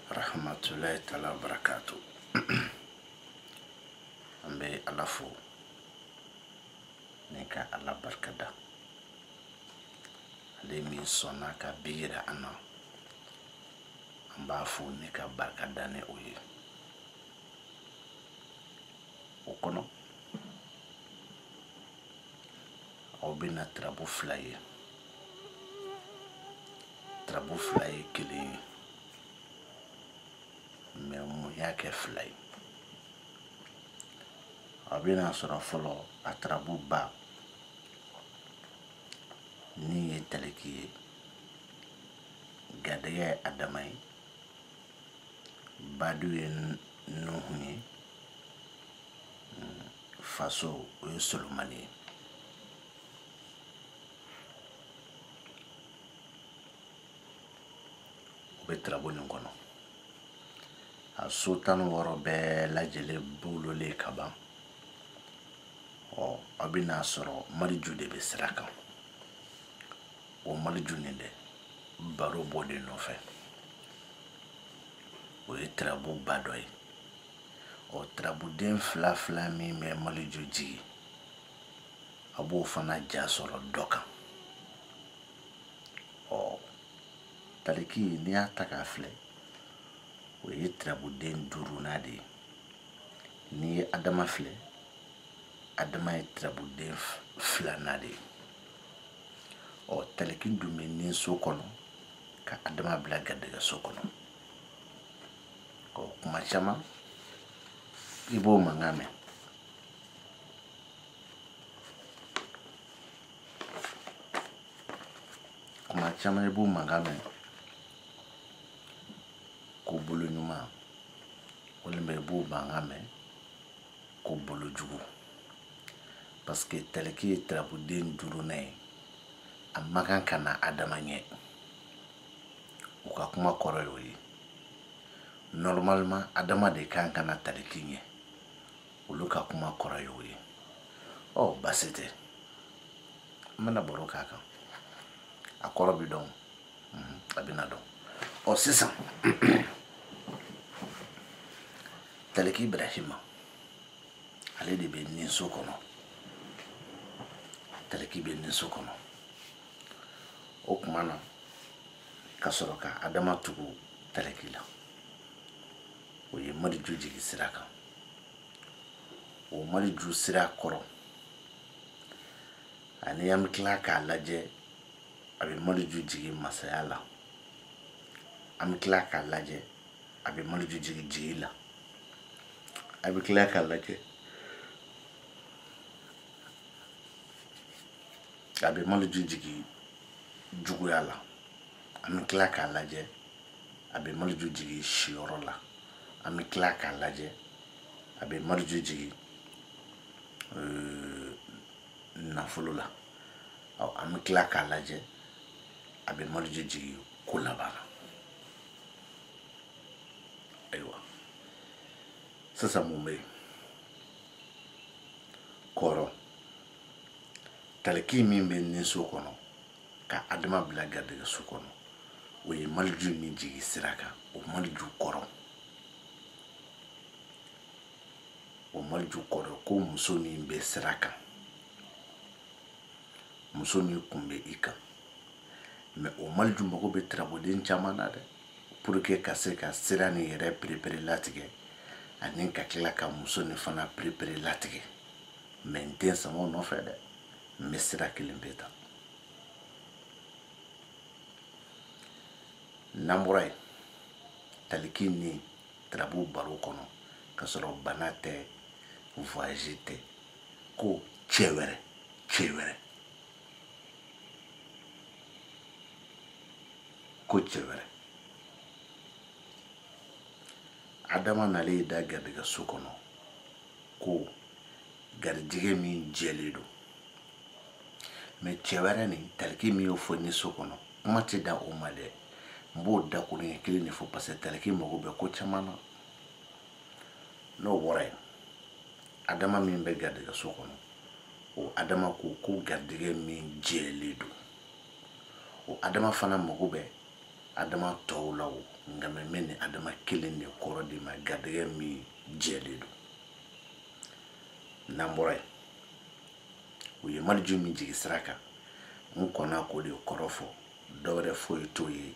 rahmatullahi ta'ala barakatuh. Ambe alafo neka ala barkada ale min sonna ka bira ana amba fo neka barkada ne oye okono obina trabu fly kili me mu yake fly abina sura folo atrabu ba ni taliki gadaya adamai baduye nuhuni faso usulmani betrabu ngono a sultan woro be lajele bulole kaba o abina soro mariju de be sraka o mariju ne de baro bode no fe o trabu badoy o trabu den fla mi me mariju ji abo fana ja soro doka o taliki ni ataka fle o trabu den duruna de ni adama fle adama trabu den flana de o taliki dume ni sokono ka adama blaga daga sokono ko kuma chama ibo mangame kuma chama ibo mangame ko bulu nyuma wala me ibo mangame ko bulu jugu parce que taliki trabu den durune amakan kana adama nye uka kuma koro yoyi normalement adama de kan kana taliki nye uluka kuma koro yoyi oh basite mana boro kaka akoro bidon abina don o sisa taliki Ibrahima ale de be ni sokono taliki be ni sokono o kumana kasoroka adama tugu talekila o ye mariju jigi siraka o mariju sira koro ani yam kila ka laje abi mariju jigi masayala am kila ka laje abi mariju jigi jila abi kila ka laje abi mariju jigi juguyala ami kila ka laje abe mariju jigi shioro la ami kila ka laje abe mariju jigi nafolo la au ami kila ka laje abe mariju jigi kulabana aywa sasa mumbe koro taliki min be ni sokono ka adama blaga daga sokono o ye mariju ni jigi siraka o mariju koro ko muso min be siraka muso min kumbe ika mais o mariju mago be traboden chamana de pour que ka se ka sira ni yere prepare latige ani ka kila ka muso ni fana prepare latige mais den samo no fe de mesira kilimbeta namurai taliki ni trabu baro kono kasoro banate voyagite ko chewere adama nale da daga sokono ko garjige min jeledo me chewere ni taliki mi ofo ni sokono mati da o made mbo da ko ni kili ni fo parce taliki mo be ko chamana no wore adama min be daga sokono o adama ko garjige min jeledo o adama fana mo be adama tɔw la o nka mɛ ni adama kelen de kɔrɔ de ma garijɛgɛ min jɛlen don n'an bɔra yen u ye maliju min jigi sira kan n kɔnna k'o de kɔrɔ fɔ dɔwɛrɛ foyi t'o ye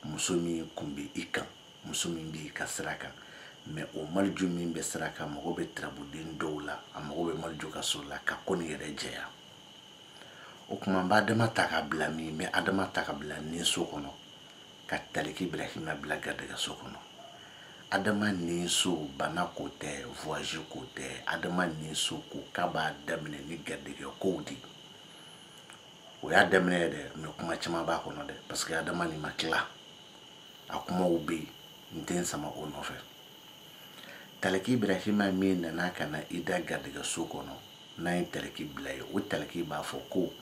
muso min kun bɛ i kan muso min b'i ka sira kan mɛ o maliju min bɛ sira kan mago bɛ tirabuden dɔw la a mago bɛ maliju ka so la ka ko nin yɛrɛ jɛya o kuma n b'a adama ta ka bila min n bɛ adama ta ka bila nin so kɔnɔ ka taliki Ibrahima bila garijɛgɛ so kɔnɔ adama nin so bana ko tɛ voyage ko tɛ adama nin so ko k'a b'a daminɛ ni garijɛgɛ kow de o y'a daminɛ dɛ mɛ kuma caman b'a kɔnɔ dɛ parce que adama nin ma tila a kumaw bɛ yen n tɛ n sama o nɔfɛ taliki Ibrahima min nana ka na i da garijɛgɛ so kɔnɔ n'a ye taliki bila ye o taliki b'a fɔ ko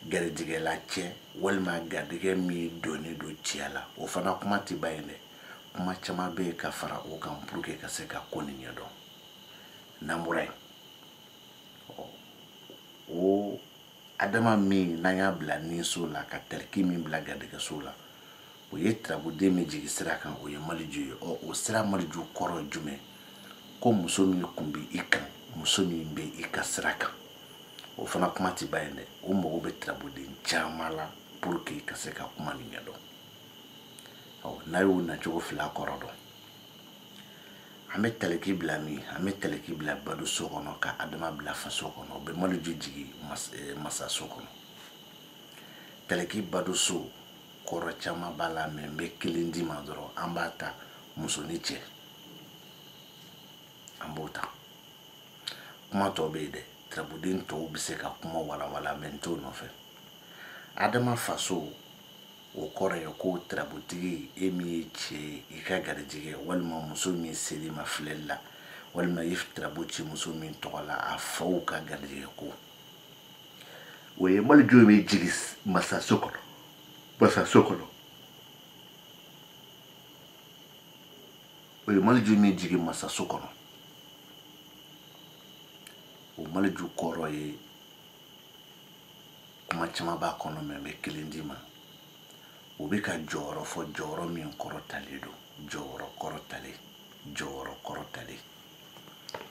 garijɛgɛla cɛ walima garijɛgɛ min donnen don cɛya la o fana kuma tɛ ban yen dɛ kuma caman bɛ yen ka fara o kan pour que ka se ka ko nin ɲɛdɔn n'an bɔra yen o adama min n'an y'a bila nin so la ka taliki min bila garijɛgɛ so la o ye tirabuden min jigi sira kan o ye maliju ye o sira maliju kɔrɔ ye jumɛn ko muso min kun bɛ i kan muso min bɛ i ka sira kan o fana kuma tɛ ban yen dɛ o mago bɛ tirabuden caman la pour que ka se ka kuma nin ɲɛdɔn n'a y'o nacogo fila kɔrɔ dɔn an bɛ taliki bila min an bɛ taliki bila bado so kɔnɔ ka adama bila faso kɔnɔ o bɛ maliju jigi masa so kɔnɔ taliki bado so kɔrɔ caman b'a la mɛ n bɛ kelen di ma dɔrɔn an b'a ta muso ni cɛ an b'o ta kuma tɔw bɛ yen dɛ tirabuden tɔw bɛ se ka kuma walawala mɛ n t'o nɔfɛ adama faso o kɔrɔ ye ko tirabutigi e min ye cɛ ye i ka garijɛgɛ walima muso min seri ma filɛli la walima i tirabu ci muso min tɔgɔ la a faw ka garijɛgɛ ko o ye maliju min jigi masaso kɔnɔ o ye maliju min jigi masaso kɔnɔ o maliju kɔrɔ ye kuma caman b'a kɔnɔ mɛ n bɛ kelen d'i ma o bɛ ka jɔyɔrɔ fɔ jɔyɔrɔ min kɔrɔtalen don jɔyɔrɔ kɔrɔtalen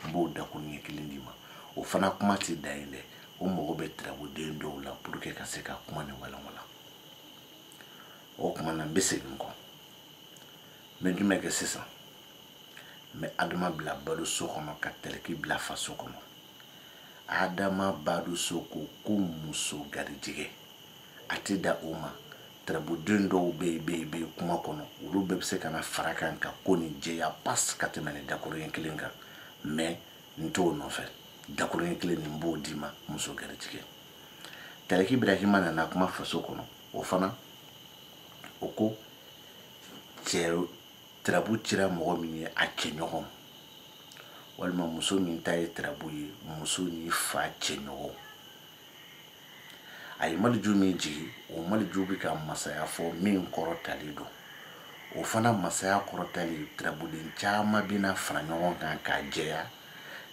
n b'o dakuru ɲɛ kelen d'i ma o fana kuma tɛ dan yen dɛ o mago bɛ tirabuden dɔw la pour que ka se ka kuma ni walawala o kuma na n bɛ segin kɔ n bɛ jumɛn kɛ sisan n bɛ adama bila bado so kɔnɔ ka taliki bila faso kɔnɔ adama bado so ko muso garijɛgɛ a tɛ da o ma tirabuden dɔw bɛ yen kuma kɔnɔ olu bɛɛ bɛ se ka na fara kan ka ko nin jɛya pas ka tɛmɛ nin dakuruɲɛ kelen kan mɛ n t'o nɔfɛ dakuruɲɛ kelen nin b'o d'i ma muso garijɛgɛ taliki Ibrahima nana kuma faso kɔnɔ o fana o ko cɛ tirabu cira mɔgɔ min ye a cɛɲɔgɔn walima muso min ta ye tirabu ye muso ni fa cɛɲɔgɔn a ye maliju min jigi o maliju bɛ ka masaya fɔ min kɔrɔtalen don o fana masaya kɔrɔtalen tirabuden caman bɛna fara ɲɔgɔn kan k'a jɛya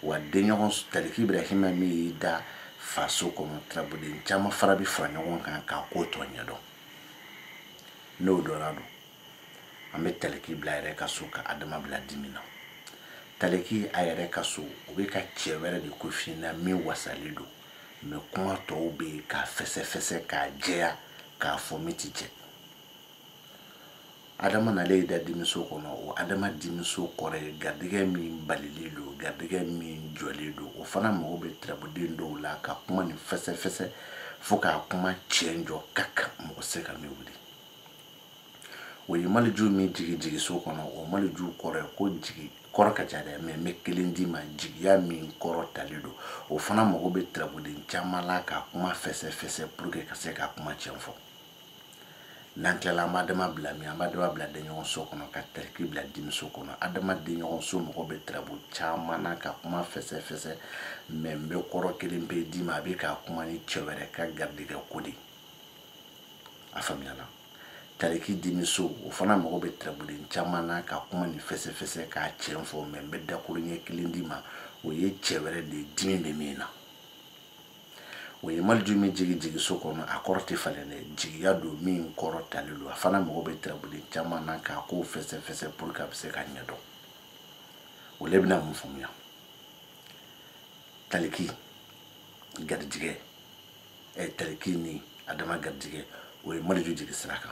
wa denɲɔgɔn taliki Ibrahima min y'i da faso kɔnɔ tirabuden caman fara bɛ fara ɲɔgɔn kan k'a ko tɔ ɲɛdɔn n'o dɔnna don an bɛ taliki bila a yɛrɛ ka so ka adama bila dimi na taliki a yɛrɛ ka so o bɛ ka cɛ wɛrɛ de ko f'i ɲɛna min wasalen don mɛ kuma tɔw bɛ yen k'a fɛsɛfɛsɛ k'a jɛya k'a fɔ min tɛ jɛ adama nalen da dimiso kɔnɔ o adama dimiso kɔrɔ ye garijɛgɛ min balilen don garijɛgɛ min jɔlen don o fana mago bɛ tirabuden dɔw la ka kuma nin fɛsɛfɛsɛ fo k'a kuma cɛn jɔ ka kan mɔgɔ se ka min wuli o ye maliju min jigi so kɔnɔ o maliju kɔrɔ ye ko jigi kɔrɔ ka ca dɛ mɛ n bɛ kelen d'i ma jigiya min kɔrɔ talen don o fana mago bɛ tirabuden caman la k'a kuma fɛsɛfɛsɛ pour que ka se k'a kuma cɛn fɔ n'an tilala an b'a adama bila min an b'a adama bila denɲɔgɔn so kɔnɔ ka taliki bila dimiso kɔnɔ adama denɲɔgɔn so mago bɛ tirabu caman na ka kuma fɛsɛfɛsɛ mɛ n bɛ kɔrɔ kelen pe d'i ma a bɛ k'a kuma ni cɛ wɛrɛ ka garijɛgɛ ko de a faamuyala taliki dimiso o fana mago bɛ tirabuden caman na ka kuma ni fɛsɛfɛsɛ k'a cɛn fɔ mɛ n bɛ dakuru ɲɛ kelen d'i ma o ye cɛ wɛrɛ de dimi bɛ min na o ye maliju min jigi so kɔnɔ a kɔrɔ tɛ falen dɛ, jigiya don min kɔrɔ talen don, a fana mago bɛ tirabulen caman na k'a ko fɛsɛfɛsɛ pour que a bɛ se ka ɲɛdɔn. O le bɛna mun faamuya. Taliki garijigɛ taliki ni adama garijigɛ o ye maliju jigi sira kan,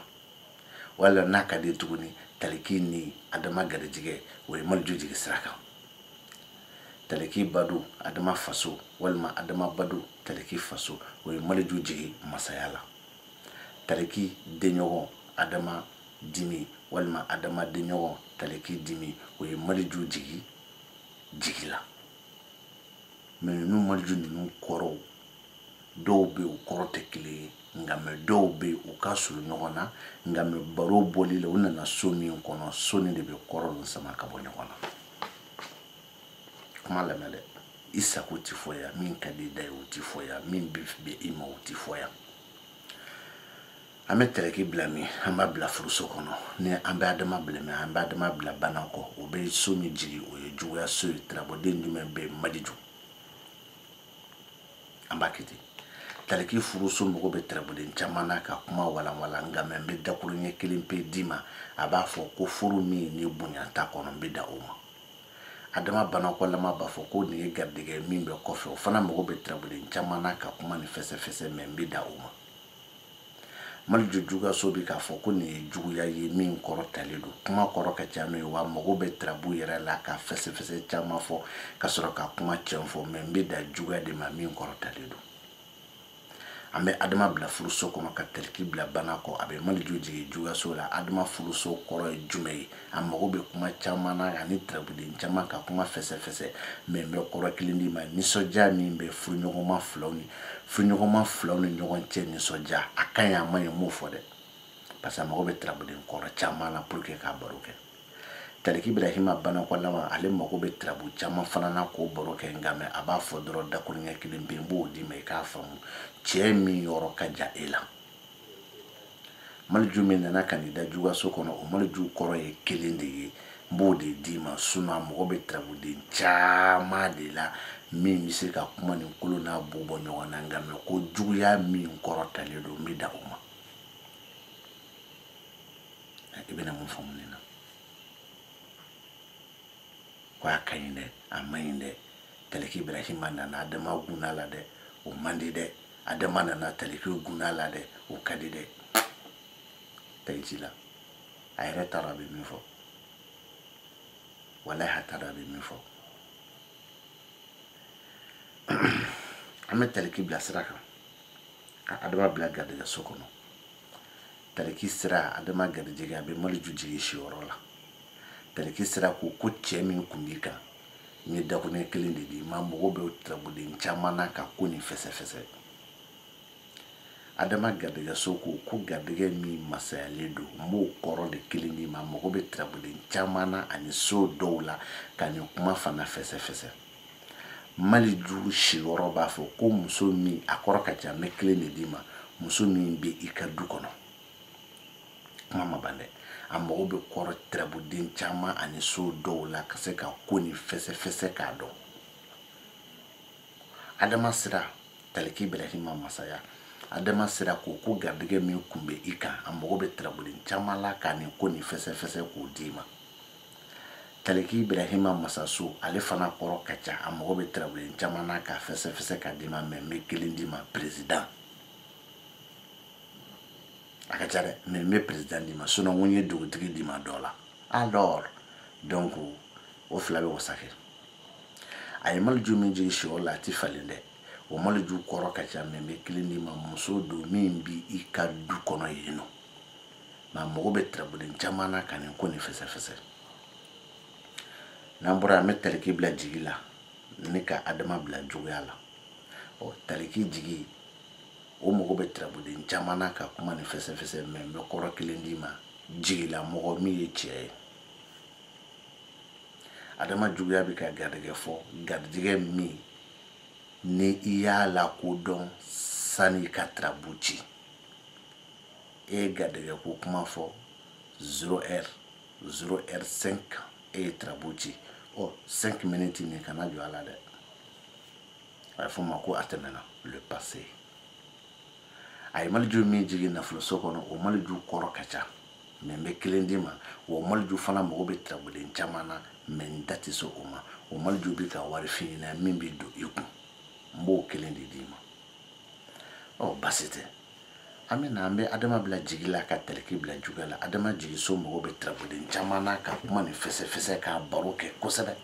wala n'a ka di tuguni taliki ni adama garijigɛ o ye maliju jigi sira kan. Taliki badu adama faso walima adama badu taliki faso o ye maliju jigi masaya la. Taliki denɲɔgɔn adama dimi walima adama denɲɔgɔn taliki dimi o ye maliju jigi la. Mais ninnu maliju ninnu kɔrɔw dɔw bɛ u kɔrɔ tɛ kelen ye, nka mɛ dɔw bɛ u ka surun ɲɔgɔn na, nka mɛ baro bɔli la u nana so min kɔnɔ, so nin de bɛ kɔrɔ ninnu sama ka bɔ ɲɔgɔn na. Kuma lamɛn dɛ, i sago tɛ fɔ yan, min ka di i da ye o tɛ fɔ yan, min bɛ i ma o tɛ fɔ yan. An bɛ taliki bila min, an b'a bila furuso kɔnɔ, ni an bɛ adama bila min, an bɛ adama bila bana kɔ, o bɛ so min jigi o ye juguya so ye, tirabɔden jumɛn bɛ yen, maliju. An b'a kɛ ten. Taliki furuso mago bɛ tirabɔden caman na ka kuma walanwalan, nka mɛ n bɛ dakuru ɲɛ kelen pe d'i ma, a b'a fɔ ko furu min ni bonya t'a kɔnɔ n bɛ da o ma. Adama banakɔlama b'a fɔ ko nin ye garijɛgɛ min bɛ kɔfɛ, o fana mago bɛ tirabɔden caman na ka kuma ni fɛsɛfɛsɛ, mɛ n bɛ da o ma. Maliju juguyaso bɛ k'a fɔ ko nin ye juguya ye min kɔrɔ talen don, kuma kɔrɔ ka ca n'o ye, wa mago bɛ tirabu yɛrɛ la ka fɛsɛfɛsɛ caman fɔ ka sɔrɔ ka kuma cɛn fɔ, mɛ n bɛ da juguya de ma min kɔrɔ talen don. An bɛ adama bila furuso kɔnɔ ka taliki bila bana kɔ, a bɛ maliju jigi juguyaso la. Adama furuso kɔrɔ ye jumɛn ye? A mago bɛ kuma caman na ani tirabuden caman ka kuma fɛsɛfɛsɛ, mɛ n bɛ kɔrɔ kelen d'i ma, nisɔndiya min bɛ furuɲɔgɔnma filaw ni ɲɔgɔn cɛ nisɔndiya, a ka ɲi a man ɲi m'o fɔ dɛ, parce que a mago bɛ tirabuden kɔrɔ caman na pour que k'a baro kɛ. Taliki Ibrahima banakɔlama ale mago bɛ tirabu caman fana na k'o baro kɛ, nka mɛ a b'a fɔ dɔrɔn dakuru ɲɛ kelen bɛ n b'o d'i ma i k'a faamu, cɛ min yɔrɔ ka jan e la. Maliju min nana ka n'i da juguyaso kɔnɔ, o maliju kɔrɔ ye kelen de ye, n b'o de d'i ma, sinon a mago bɛ tirabuden caman de la min bɛ se ka kuma nin kolo n'a bu bɔ ɲɔgɔn na, nka mɛ ko juguya min kɔrɔ talen don n bɛ da o ma. I bɛna mun faamu nin na? Ko a ka ɲi dɛ, a man ɲi dɛ, taliki Ibrahima nana adama gunna la dɛ, o man di dɛ, adama nana taliki gunna la dɛ, o ka di dɛ. Tayi ci la, a yɛrɛ t'a dɔn a bɛ min fɔ, walahi a t'a dɔn a bɛ min fɔ. An bɛ taliki bila sira kan, ka adama bila garijɛgɛso kɔnɔ. Taliki sira adama garijɛgɛ a bɛ maliju jigi siyɔrɔ la. Taliki sira ko cɛ min kun b'i kan, n ye dakuruɲɛ kelen de di, maa mago bɛ tirabuden caman na ka ko nin fɛsɛfɛsɛ. Adama garijɛgɛso ko garijɛgɛ min masayalen don, n b'o kɔrɔ de kelen di, maa mago bɛ tirabuden caman na ani so dɔw la ka nin kuma fana fɛsɛfɛsɛ. Maliju siyɔrɔ b'a fɔ ko muso min, a kɔrɔ ka ca, n bɛ kelen de d'i ma, muso min bɛ i ka du kɔnɔ. Kuma ma ban dɛ, a mago bɛ kɔrɔ tirabuden caman ani so dɔw la ka se ka ko nin fɛsɛfɛsɛ k'a dɔn. Adama sira taliki Ibrahima masaya, adama sira ko garijɛgɛ min kun bɛ i kan, a mago bɛ tirabuden caman la ka nin ko nin fɛsɛfɛsɛ k'o d'i ma. Taliki Ibrahima masaso ale fana kɔrɔ ka ca, a mago bɛ tirabuden caman na ka fɛsɛfɛsɛ ka d'i ma, mɛ n bɛ kelen d'i ma, président. A ka ca dɛ, mɛ n bɛ président d'i ma, sinon n ko n ye dugutigi d'i ma dɔ la. Alors donc o fila bɛ wasa kɛ. A ye maliju min jigi siyɔrɔ la a tɛ falen dɛ, o maliju kɔrɔ ka ca, mɛ n bɛ kelen d'i ma, muso don min bɛ i ka du kɔnɔ yen nɔ, mɛ a mago bɛ tirabuden caman na ka nin ko nin fɛsɛfɛsɛ. N'an bɔra an bɛ taliki bila jigi la ni ka adama bila juguya la. Taliki jigi o mago bɛ tirabuden caman na ka kuma nin fɛsɛfɛsɛ, mɛ n bɛ kɔrɔ kelen d'i ma, jigila mɔgɔ min ye cɛ ye. Adama juguya bɛ ka garijɛgɛ fɔ, garijɛgɛ min ni i y'a lakodɔn sani i ka tirabu ci, e ye garijɛgɛ ko kuma fɔ 0h5 e ye tirabu ci, 5 minutes nin kana jɔ a la dɛ, a bɛ fɔ o ma ko a tɛmɛna, le passé. ay malju min jigi nafolo so kono o malju koro kacha men be kilindima o malju fana mo be trabulen chamana men dati so oma o malju bi ka wari finina min bi do iku mbo kilindi dima o basite amina ambe adama bla jigila ka teleki bla jugala adama jigi so mo be trabulen chamana ka kuma ni fese ka baroke kosebe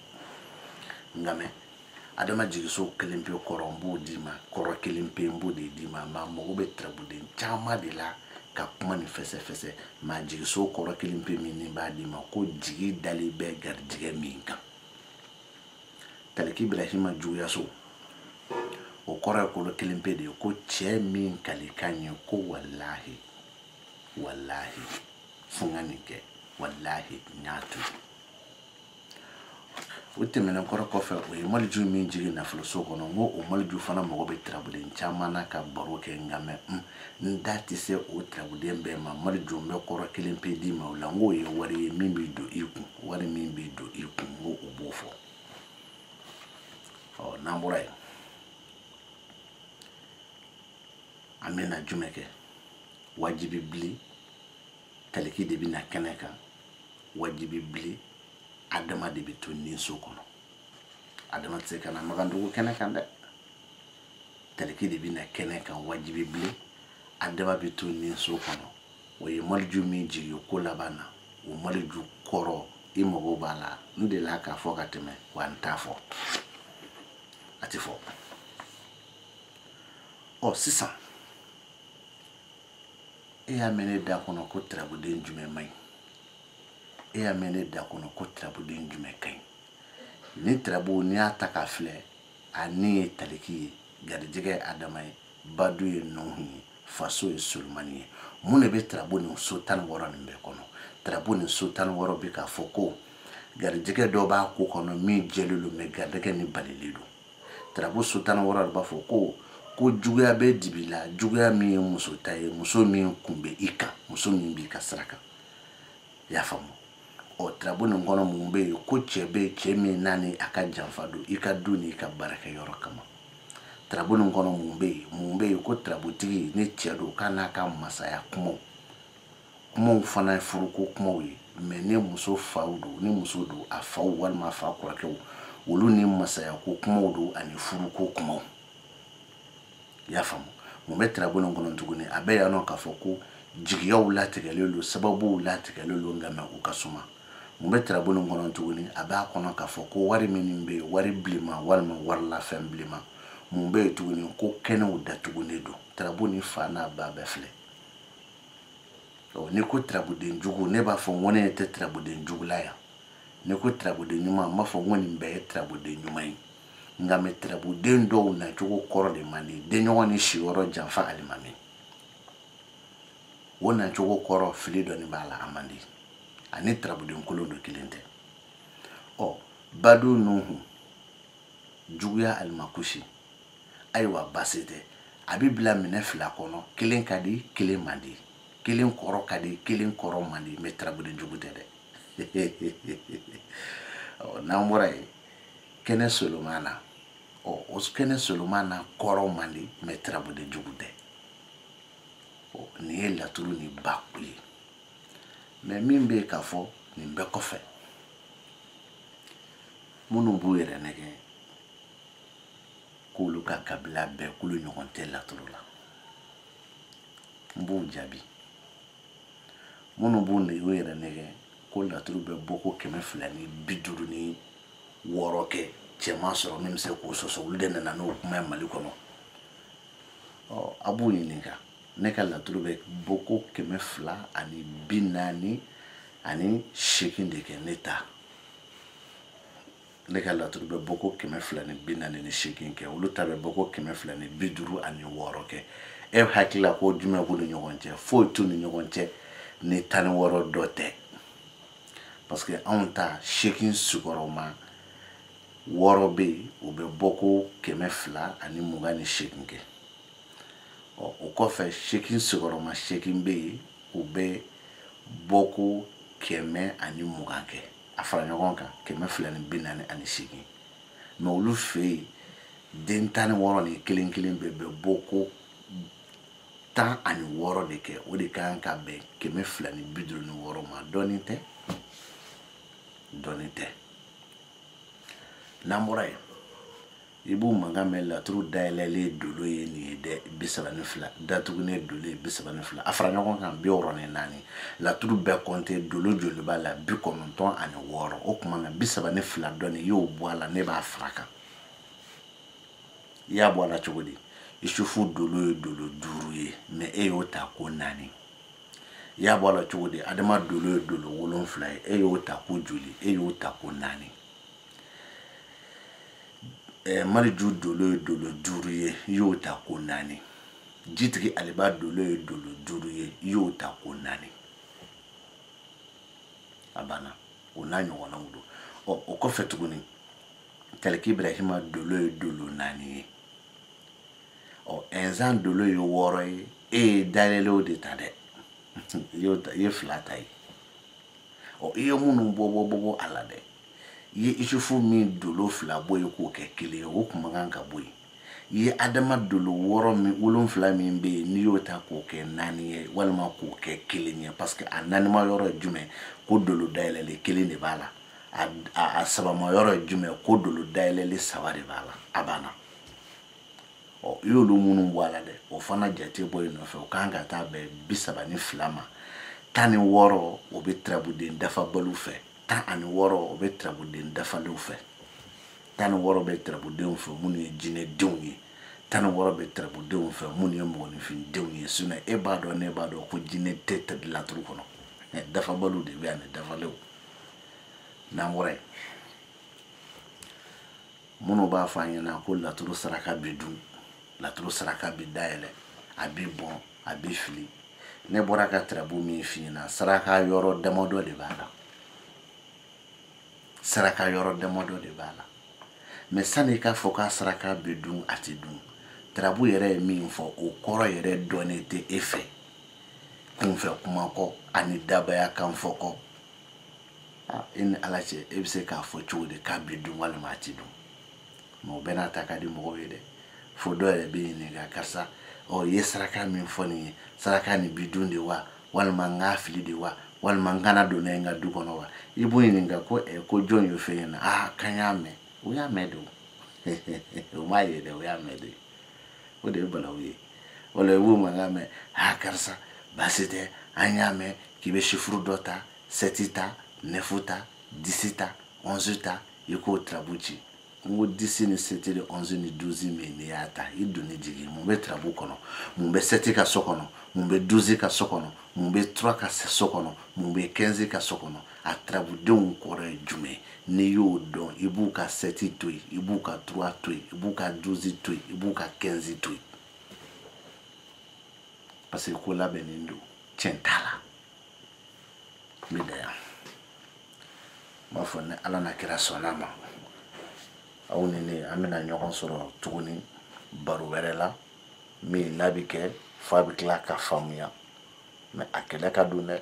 ngame adama jigi so kelimpe korombo dima koro kelimpe mbo de dima ma mo be trabulen chama de la ka kuma ni fese ma jigi so koro kelimpe min ni ba dima ko jigi dali be gardige min kan teleki bla hima juya so o koro ko kelimpe de ko che min kalikanyo ko wallahi funganike wallahi nyatu wote mena koro kofe o malju min jigi na fuluso kono ngo o malju fana mo be trabulen chamana ka baroke ngame ndati se o trabulen be ma malju me koro kelimpe di ma la ngo ye wari min bi do iku wari min bi do iku ngo o bofo o namburai amena jumeke wajibi bli taliki de bina keneka wajibi bli adama de bituni sokono adama tseka na magandugo keneka nde taliki de bina keneka wajibi bli adama bituni sokono oye malju mi jigi ko labana o malju koro imogo bala nde la ka fokateme wantafo atifo o sisa e amene da kono ko trabuden jume mai e amene da kono ko trabuden jume kai ni trabu ni ataka fle ani taliki garjige adamai badu ye nohi faso e sulmani mune be trabu ni sultan woro ni be kono trabu ni sultan woro be ka foko garjige do ba ko kono mi jelulu me garjige ni balilidu trabu sultan woro ba foko ko juguya be dibila juguya mi muso taye muso mi kumbe ika muso mi bi kasraka ya famu o trabuni ngono mumbe ko chebe chemi nani aka janfado ika duni ka baraka yoro kama trabuni ngono mumbe ko trabuti ni chedo kana ka masaya kumo fana furuko kumo yi mene muso faudu ni muso do afau wal ma fa kurake wulu ni masaya ko kumo do ani furuko kumo ya famu mo metra bono ngono ntuguni abe ya no kafoko jigiya wula tegelelo sababu wula tegelelo ngama ukasuma mo metra bono ngono ntuguni aba kono kafoko wari minimbe wari blima walma warla fem blima mo be tuguni ko kene wuda tuguni do trabuni fana baba fle o ne ko trabude njugu ne ba fo woni te trabude njugu la ya ne ko trabude nyuma ma fo woni mbe trabude nyuma yi nga metrabu den do na jogo koro de mani de nyogo ni shioro janfa alimami wona jogo koro filido ni bala amandi ani trabu de nkolo do kilente o badu nuhu juguya almakushi aywa basite abibla minefla kono kilen kadi kilen mandi kilen koro kadi kilen koro mandi metrabu de jugute de o namurai kene solomana o oskene solomana koro mali metrabu de jugude o ni la turu ni bakuli me mimbe kafo ni mbe kofe munu buere nege kulu ka kabila be kulu nyokonte la turu la mbu jabi munu bu ne were nege ko la turu be boko keme fulani biduru ni woroke chema soro nim se ko so wulde na no kuma mali kono o abu yininga neka la trube boko keme fla ani binani ani shekinde ke neta neka la trube boko keme fla ni binani ni shekinke uluta be boko keme fla ni biduru ani woroke e hakila ko jume ko ni nyogonche fo tu ni nyogonche ni tan woro dote parce que on ta shekin sukoroma worobe ube boko keme fla ani mugani shekinke o kofe shekin sigoroma shekin be ube boko keme ani muganke afara nyogonka keme fla ni binani ani shekin no lu fe den tani woro ni kilin be boko 10 ani 6 de kɛ o de kan ka bɛn 256 ma dɔɔnin tɛ n'an bɔra yen i b'u mankan mɛn laturu dayɛlɛlen dolo ye nin ye dɛ 32 datugulen dolo ye 32 a fara ɲɔgɔn kan 64 laturu bɛɛ kɔnte dolo joli b'a la 96 o tuma na 32 dɔɔnin i y'o bɔ a la ne b'a fara kan i y'a bɔ a la cogo di isufu dolo ye dolo 5 ye mais e y'o ta ko 4 i y'a bɔ a la cogo di adama dolo ye dolo 7 ye e y'o ta ko joli e y'o ta ko 4 Mariju dolo ye dolo 5 ye i y'o ta ko 4 jitigi aliba dolo ye dolo 5 ye i y'o ta ko 4 a banna o n'a ɲɔgɔnnaw don o kɔfɛ tuguni Kaliki Ibrahima dolo ye dolo 4 ye Enzan dolo ye 6 ye e ye dayɛlɛlenw de ta dɛ i ye 2 ta ye i ye minnu bɔ a la dɛ i ye isufu min dolo 2 bɔ ye k'o kɛ 1 ye o kuma kan ka bɔ yen i ye adama dolo 7 min bɛ yen n'i y'o ta k'o kɛ 4 ye walima k'o kɛ 1 ye parce que a 4ma yɔrɔ ye jumɛn ko dolo dayɛlɛlen 1 de b'a la a 3ma yɔrɔ ye jumɛn ko dolo dayɛlɛlen 3 de b'a la a banna i y'olu minnu bɔ a la dɛ o fana jate bɔ yen nɔfɛ o kan ka taa bɛn 32 ma 16 o bɛ turabuden dafabaliw fɛ 16 o bɛ turabuden dafalenw fɛ 16 bɛ turabudenw fɛ minnu ye jinɛdenw ye 16 bɛ turabudenw fɛ minnu ye mɔgɔninfindenw ye sinon e b'a dɔn ne b'a dɔn ko jinɛ tɛ laturu kɔnɔ dafabaliw de bɛ yan dafalenw n'an bɔra yen minnu b'a fɔ an ɲɛna ko laturu saraka bɛ dun laturu saraka bɛ dayɛlɛ a bɛ bɔn a bɛ fili ne bɔra ka turabu min f'i ɲɛna saraka yɔrɔ damadɔ de b'a la saraka yɔrɔ damadɔ de b'a la mais sani k'a fɔ k'a saraka bɛ dun a tɛ dun turabu yɛrɛ ye min fɔ o kɔrɔ yɛrɛ dɔnnen tɛ e fɛ kunfɛ kuma kɔ ani dabaya kan fɔ kɔ e ni ala cɛ e bɛ se k'a fɔ cogo di k'a bɛ dun walima a tɛ dun mais o bɛɛ n'a ta ka di mɔgɔw ye dɛ fo dɔ yɛrɛ bɛ ɲininka karisa i ye saraka min fɔ nin ye saraka nin bɛ dun de wa walima n k'a fili de wa walima n kana don n'a ye n ka du kɔnɔ wa i b'o ɲininka ko jɔn y'o fɛ ɲɛna k'an y'a mɛn o y'a mɛn de o m'a ye dɛ o y'a mɛn de o de ye balawu ye wala i b'o mankan mɛn karisa baasi tɛ an y'a mɛn k'i bɛ sifuru dɔ ta 7 ta 9 ta 10 ta 11 ta i k'o turabu ci n ko 10 ni 7 ni 11 ni 12 min n'i y'a ta i donni jigin mun bɛ turabu kɔnɔ mun bɛ 7 ka so kɔnɔ mun bɛ 12 ka so kɔnɔ mun bɛ 3 ka so kɔnɔ mun bɛ 15 ka so kɔnɔ a turabudenw kɔrɔ ye jumɛn n'i y'o dɔn i b'u ka 7 to yen i b'u ka 3 to yen i b'u ka 12 to yen i b'u ka 15 to yen parce que ko labɛnnen don tiɲɛ t'a la n bɛ da yan n b'a fɔ ni ala na kira sɔnna ma aw ni ne an bɛna ɲɔgɔn sɔrɔ tuguni baro wɛrɛ la min n'a bɛ kɛ f'a bɛ tila ka faamuya mais a kɛlɛ ka don dɛ